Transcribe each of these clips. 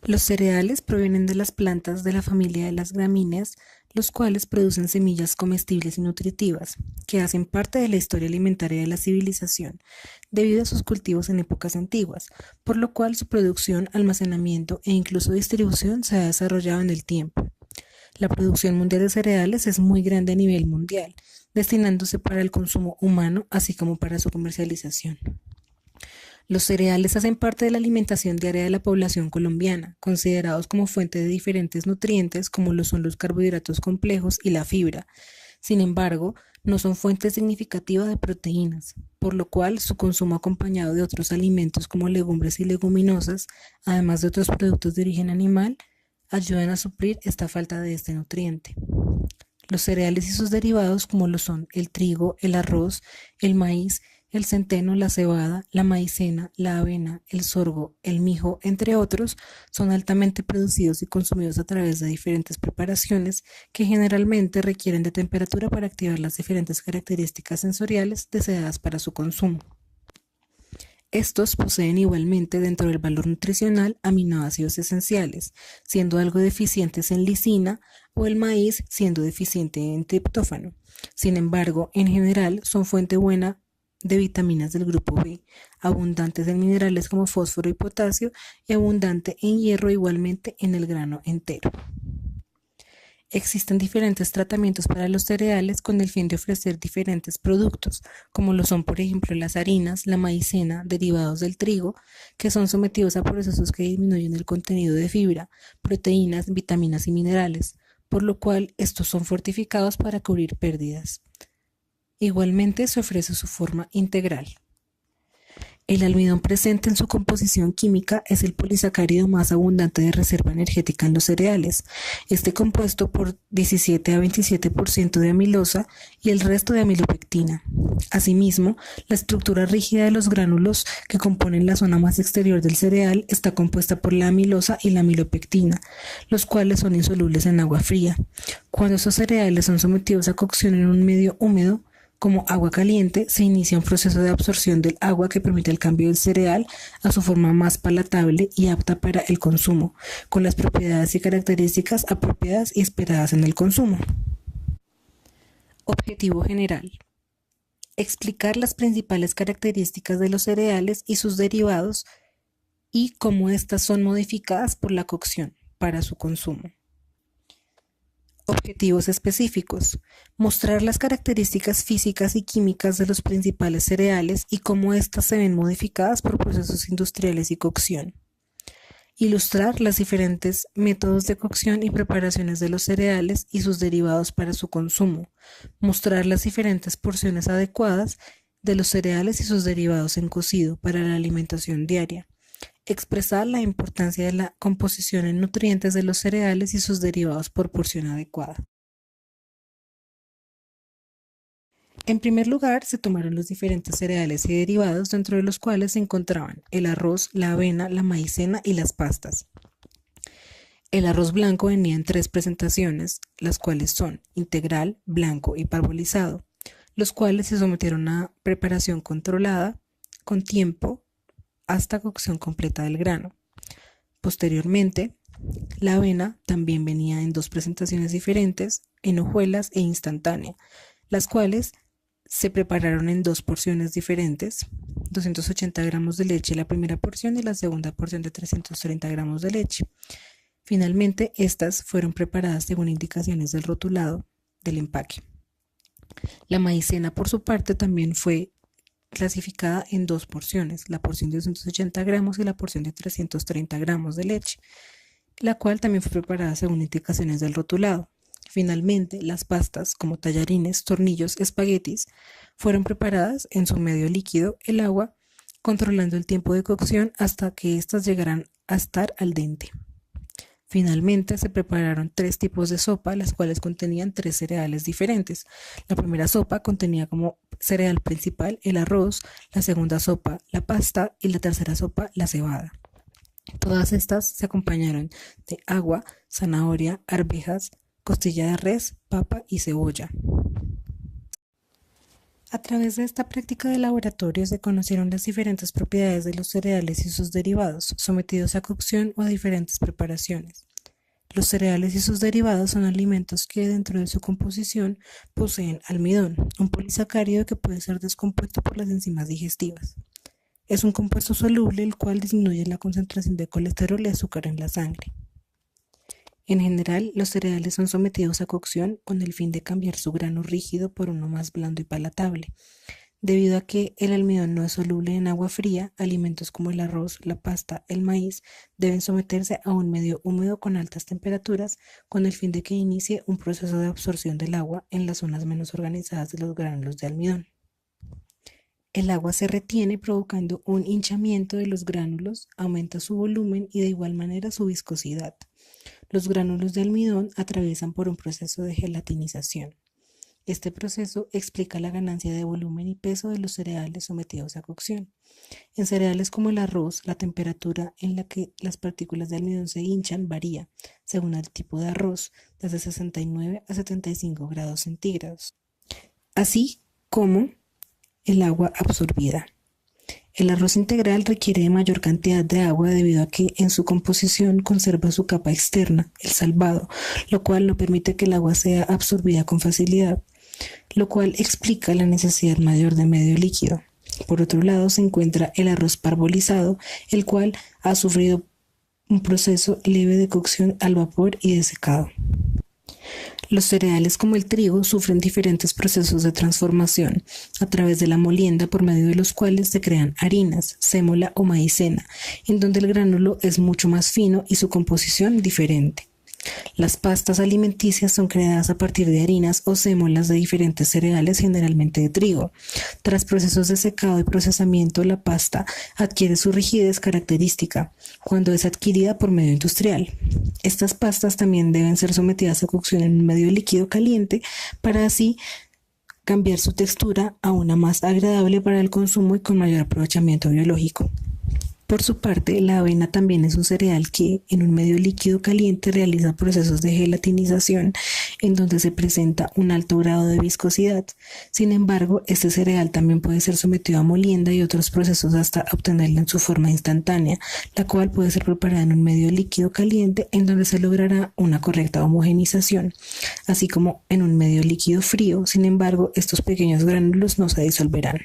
Los cereales provienen de las plantas de la familia de las gramíneas, los cuales producen semillas comestibles y nutritivas, que hacen parte de la historia alimentaria de la civilización, debido a sus cultivos en épocas antiguas, por lo cual su producción, almacenamiento e incluso distribución se ha desarrollado en el tiempo. La producción mundial de cereales es muy grande a nivel mundial, destinándose para el consumo humano, así como para su comercialización. Los cereales hacen parte de la alimentación diaria de la población colombiana, considerados como fuente de diferentes nutrientes como lo son los carbohidratos complejos y la fibra. Sin embargo, no son fuentes significativas de proteínas, por lo cual su consumo acompañado de otros alimentos como legumbres y leguminosas, además de otros productos de origen animal, ayudan a suplir esta falta de este nutriente. Los cereales y sus derivados, como lo son el trigo, el arroz, el maíz, el centeno, la cebada, la maicena, la avena, el sorgo, el mijo, entre otros, son altamente producidos y consumidos a través de diferentes preparaciones que generalmente requieren de temperatura para activar las diferentes características sensoriales deseadas para su consumo. Estos poseen igualmente dentro del valor nutricional aminoácidos esenciales, siendo algo deficientes en lisina o el maíz siendo deficiente en triptófano. Sin embargo, en general son fuente buena de vitaminas del grupo B, abundantes en minerales como fósforo y potasio y abundante en hierro igualmente en el grano entero. Existen diferentes tratamientos para los cereales con el fin de ofrecer diferentes productos, como lo son por ejemplo las harinas, la maicena, derivados del trigo, que son sometidos a procesos que disminuyen el contenido de fibra, proteínas, vitaminas y minerales, por lo cual estos son fortificados para cubrir pérdidas. Igualmente se ofrece su forma integral. El almidón presente en su composición química es el polisacárido más abundante de reserva energética en los cereales. Este compuesto por 17 a 27% de amilosa y el resto de amilopectina. Asimismo, la estructura rígida de los gránulos que componen la zona más exterior del cereal está compuesta por la amilosa y la amilopectina, los cuales son insolubles en agua fría. Cuando esos cereales son sometidos a cocción en un medio húmedo, como agua caliente, se inicia un proceso de absorción del agua que permite el cambio del cereal a su forma más palatable y apta para el consumo, con las propiedades y características apropiadas y esperadas en el consumo. Objetivo general. Explicar las principales características de los cereales y sus derivados y cómo éstas son modificadas por la cocción para su consumo. Objetivos específicos. Mostrar las características físicas y químicas de los principales cereales y cómo éstas se ven modificadas por procesos industriales y cocción. Ilustrar los diferentes métodos de cocción y preparaciones de los cereales y sus derivados para su consumo. Mostrar las diferentes porciones adecuadas de los cereales y sus derivados en cocido para la alimentación diaria. Expresar la importancia de la composición en nutrientes de los cereales y sus derivados por porción adecuada. En primer lugar, se tomaron los diferentes cereales y derivados, dentro de los cuales se encontraban el arroz, la avena, la maicena y las pastas. El arroz blanco venía en 3 presentaciones, las cuales son integral, blanco y parbolizado, los cuales se sometieron a preparación controlada, con tiempo, hasta cocción completa del grano. Posteriormente, la avena también venía en 2 presentaciones diferentes, en hojuelas e instantánea, las cuales se prepararon en 2 porciones diferentes, 280 gramos de leche la primera porción y la segunda porción de 330 gramos de leche. Finalmente, estas fueron preparadas según indicaciones del rotulado del empaque. La maicena, por su parte, también fue clasificada en 2 porciones, la porción de 280 gramos y la porción de 330 gramos de leche, la cual también fue preparada según indicaciones del rotulado. Finalmente, las pastas, como tallarines, tornillos, espaguetis, fueron preparadas en su medio líquido, el agua, controlando el tiempo de cocción hasta que éstas llegaran a estar al dente. Finalmente, se prepararon 3 tipos de sopa, las cuales contenían 3 cereales diferentes. La primera sopa contenía como cereal principal el arroz, la segunda sopa la pasta y la tercera sopa la cebada. Todas estas se acompañaron de agua, zanahoria, arvejas, costilla de res, papa y cebolla. A través de esta práctica de laboratorio se conocieron las diferentes propiedades de los cereales y sus derivados, sometidos a cocción o a diferentes preparaciones. Los cereales y sus derivados son alimentos que dentro de su composición poseen almidón, un polisacárido que puede ser descompuesto por las enzimas digestivas. Es un compuesto soluble el cual disminuye la concentración de colesterol y azúcar en la sangre. En general, los cereales son sometidos a cocción con el fin de cambiar su grano rígido por uno más blando y palatable. Debido a que el almidón no es soluble en agua fría, alimentos como el arroz, la pasta, el maíz deben someterse a un medio húmedo con altas temperaturas con el fin de que inicie un proceso de absorción del agua en las zonas menos organizadas de los gránulos de almidón. El agua se retiene provocando un hinchamiento de los gránulos, aumenta su volumen y de igual manera su viscosidad. Los gránulos de almidón atraviesan por un proceso de gelatinización. Este proceso explica la ganancia de volumen y peso de los cereales sometidos a cocción. En cereales como el arroz, la temperatura en la que las partículas de almidón se hinchan varía, según el tipo de arroz, desde 69 a 75 grados centígrados, así como el agua absorbida. El arroz integral requiere de mayor cantidad de agua debido a que en su composición conserva su capa externa, el salvado, lo cual no permite que el agua sea absorbida con facilidad, lo cual explica la necesidad mayor de medio líquido. Por otro lado se encuentra el arroz parbolizado, el cual ha sufrido un proceso leve de cocción al vapor y de secado. Los cereales como el trigo sufren diferentes procesos de transformación a través de la molienda por medio de los cuales se crean harinas, sémola o maicena, en donde el gránulo es mucho más fino y su composición diferente. Las pastas alimenticias son creadas a partir de harinas o sémolas de diferentes cereales, generalmente de trigo. Tras procesos de secado y procesamiento, la pasta adquiere su rigidez característica cuando es adquirida por medio industrial. Estas pastas también deben ser sometidas a cocción en un medio líquido caliente para así cambiar su textura a una más agradable para el consumo y con mayor aprovechamiento biológico. Por su parte, la avena también es un cereal que en un medio líquido caliente realiza procesos de gelatinización en donde se presenta un alto grado de viscosidad. Sin embargo, este cereal también puede ser sometido a molienda y otros procesos hasta obtenerla en su forma instantánea, la cual puede ser preparada en un medio líquido caliente en donde se logrará una correcta homogenización, así como en un medio líquido frío. Sin embargo, estos pequeños gránulos no se disolverán.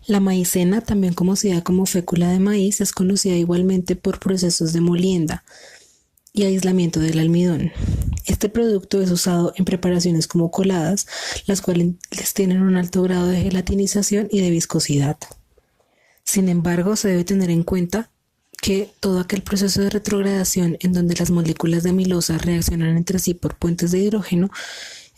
La maicena, también conocida como fécula de maíz, es conocida igualmente por procesos de molienda y aislamiento del almidón. Este producto es usado en preparaciones como coladas, las cuales tienen un alto grado de gelatinización y de viscosidad. Sin embargo, se debe tener en cuenta que todo aquel proceso de retrogradación en donde las moléculas de amilosa reaccionan entre sí por puentes de hidrógeno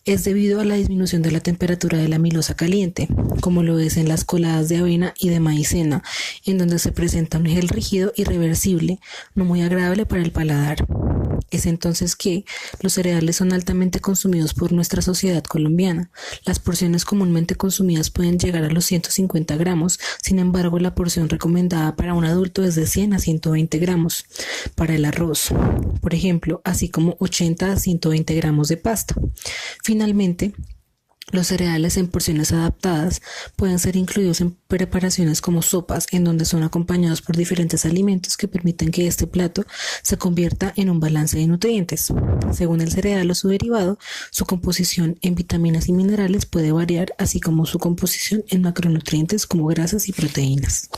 es debido a la disminución de la temperatura de la amilosa caliente, como lo es en las coladas de avena y de maicena, en donde se presenta un gel rígido y reversible, no muy agradable para el paladar. Es entonces que los cereales son altamente consumidos por nuestra sociedad colombiana. Las porciones comúnmente consumidas pueden llegar a los 150 gramos, sin embargo la porción recomendada para un adulto es de 100 a 120 gramos. Para el arroz, por ejemplo, así como 80 a 120 gramos de pasta. Finalmente, los cereales en porciones adaptadas pueden ser incluidos en preparaciones como sopas, en donde son acompañados por diferentes alimentos que permiten que este plato se convierta en un balance de nutrientes. Según el cereal o su derivado, su composición en vitaminas y minerales puede variar, así como su composición en macronutrientes como grasas y proteínas.